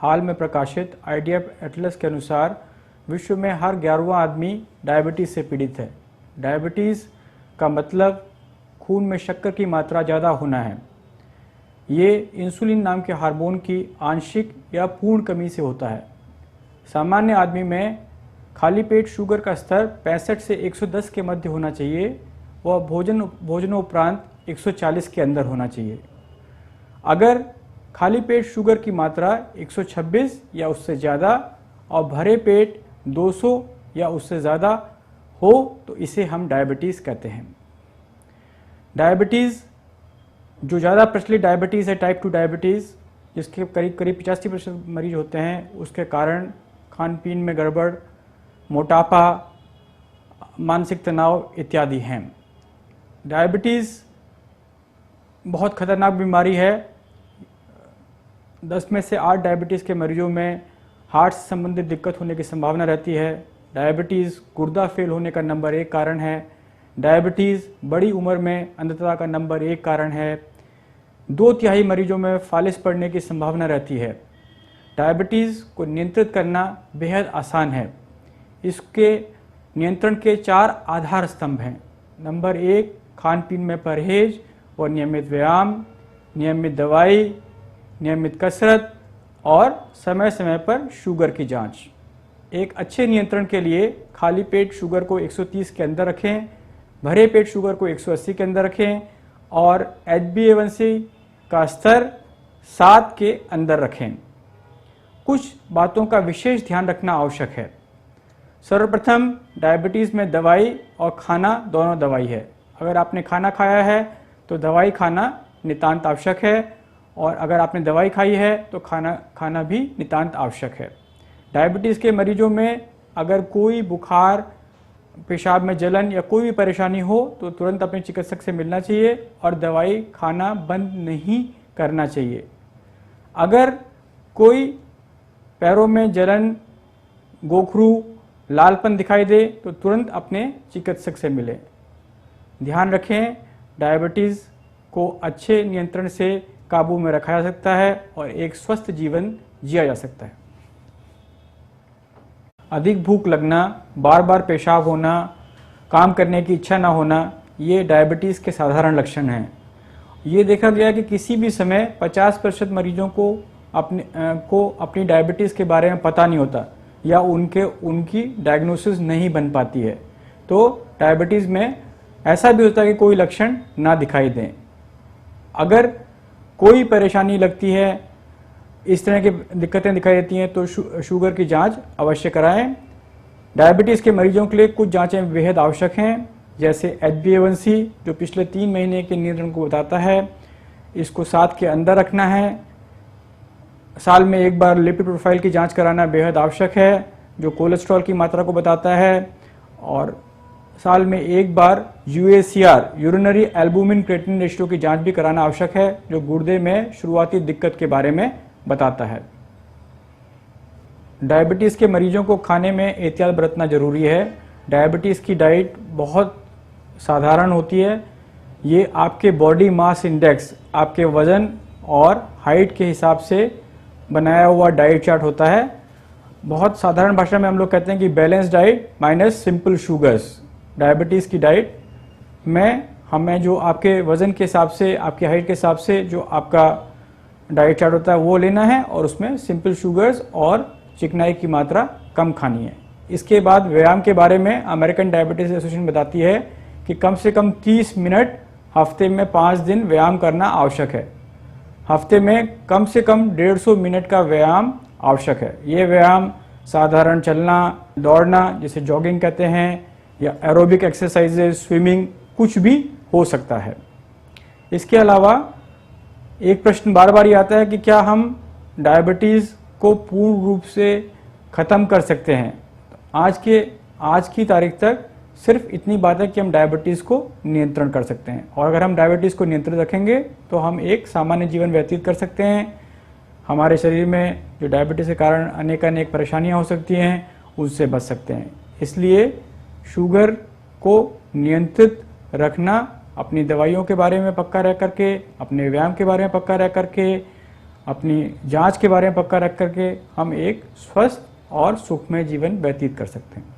हाल में प्रकाशित IDF Atlas के अनुसार विश्व में हर 11वां आदमी डायबिटीज़ से पीड़ित है। डायबिटीज़ का मतलब खून में शक्कर की मात्रा ज़्यादा होना है। ये इंसुलिन नाम के हार्मोन की आंशिक या पूर्ण कमी से होता है। सामान्य आदमी में खाली पेट शुगर का स्तर 65 से 110 के मध्य होना चाहिए। वह भोजनोपरांत 140 के अंदर होना चाहिए। अगर खाली पेट शुगर की मात्रा 126 या उससे ज़्यादा और भरे पेट 200 या उससे ज़्यादा हो तो इसे हम डायबिटीज़ कहते हैं। डायबिटीज़ जो ज़्यादा प्रचलित डायबिटीज़ है टाइप 2 डायबिटीज़, जिसके करीब 85% मरीज होते हैं, उसके कारण खान पीन में गड़बड़, मोटापा, मानसिक तनाव इत्यादि हैं। डायबिटीज़ बहुत खतरनाक बीमारी है। 10 में से 8 डायबिटीज़ के मरीजों में हार्ट से संबंधित दिक्कत होने की संभावना रहती है। डायबिटीज़ गुर्दा फेल होने का नंबर 1 कारण है। डायबिटीज़ बड़ी उम्र में अंधता का नंबर 1 कारण है। 2/3 मरीजों में फालिस पड़ने की संभावना रहती है। डायबिटीज़ को नियंत्रित करना बेहद आसान है। इसके नियंत्रण के 4 आधार स्तंभ हैं। नंबर 1, खान पीन में परहेज और नियमित व्यायाम, नियमित दवाई, नियमित कसरत और समय समय पर शुगर की जांच। एक अच्छे नियंत्रण के लिए खाली पेट शुगर को 130 के अंदर रखें, भरे पेट शुगर को 180 के अंदर रखें और HbA1c का स्तर 7 के अंदर रखें। कुछ बातों का विशेष ध्यान रखना आवश्यक है। सर्वप्रथम, डायबिटीज़ में दवाई और खाना दोनों दवाई है। अगर आपने खाना खाया है तो दवाई खाना नितांत आवश्यक है, और अगर आपने दवाई खाई है तो खाना भी नितांत आवश्यक है। डायबिटीज़ के मरीजों में अगर कोई बुखार, पेशाब में जलन या कोई भी परेशानी हो तो तुरंत अपने चिकित्सक से मिलना चाहिए और दवाई खाना बंद नहीं करना चाहिए। अगर कोई पैरों में जलन, गोखरू, लालपन दिखाई दे तो तुरंत अपने चिकित्सक से मिलें। ध्यान रखें, डायबिटीज़ को अच्छे नियंत्रण से काबू में रखा जा सकता है और एक स्वस्थ जीवन जिया जा सकता है। अधिक भूख लगना, बार बार पेशाब होना, काम करने की इच्छा न होना, ये डायबिटीज़ के साधारण लक्षण हैं। ये देखा गया कि किसी भी समय 50% मरीजों को अपनी डायबिटीज़ के बारे में पता नहीं होता या उनकी डायग्नोसिस नहीं बन पाती है। तो डायबिटीज़ में ऐसा भी होता है कि कोई लक्षण ना दिखाई दें। अगर कोई परेशानी लगती है, इस तरह की दिक्कतें दिखाई देती हैं तो शुगर की जांच अवश्य कराएं। डायबिटीज़ के मरीजों के लिए कुछ जांचें बेहद आवश्यक हैं, जैसे HbA1c जो पिछले 3 महीने के नियंत्रण को बताता है, इसको 7 के अंदर रखना है। साल में 1 बार लिपिड प्रोफाइल की जांच कराना बेहद आवश्यक है, जो कोलेस्ट्रॉल की मात्रा को बताता है, और साल में 1 बार UACR urinary albumin creatinine ratio की जांच भी कराना आवश्यक है, जो गुर्दे में शुरुआती दिक्कत के बारे में बताता है। डायबिटीज़ के मरीजों को खाने में एहतियात बरतना जरूरी है। डायबिटीज़ की डाइट बहुत साधारण होती है। ये आपके बॉडी मास इंडेक्स, आपके वज़न और हाइट के हिसाब से बनाया हुआ डाइट चार्ट होता है। बहुत साधारण भाषा में हम लोग कहते हैं कि balance diet minus simple sugars. Diabetes की डाइट में हमें जो आपके वज़न के हिसाब से, आपकी हाइट के हिसाब से जो आपका डाइट चार्ट होता है वो लेना है, और उसमें सिंपल शुगर्स और चिकनाई की मात्रा कम खानी है। इसके बाद व्यायाम के बारे में अमेरिकन डायबिटीज़ एसोसिएशन बताती है कि कम से कम 30 मिनट हफ्ते में 5 दिन व्यायाम करना आवश्यक है। हफ्ते में कम से कम 150 मिनट का व्यायाम आवश्यक है। ये व्यायाम साधारण चलना, दौड़ना जिसे जॉगिंग कहते हैं, या एरोबिक एक्सरसाइजेज, स्विमिंग, कुछ भी हो सकता है। इसके अलावा एक प्रश्न बार बार ये आता है कि क्या हम डायबिटीज़ को पूर्ण रूप से ख़त्म कर सकते हैं। आज की तारीख तक सिर्फ इतनी बात है कि हम डायबिटीज़ को नियंत्रण कर सकते हैं, और अगर हम डायबिटीज़ को नियंत्रित रखेंगे तो हम एक सामान्य जीवन व्यतीत कर सकते हैं। हमारे शरीर में जो डायबिटीज़ के कारण अनेक परेशानियां हो सकती हैं, उससे बच सकते हैं। इसलिए शुगर को नियंत्रित रखना, अपनी दवाइयों के बारे में पक्का रह करके, अपने व्यायाम के बारे में पक्का रह करके, अपनी जांच के बारे में पक्का रख करके हम एक स्वस्थ और सुखमय जीवन व्यतीत कर सकते हैं।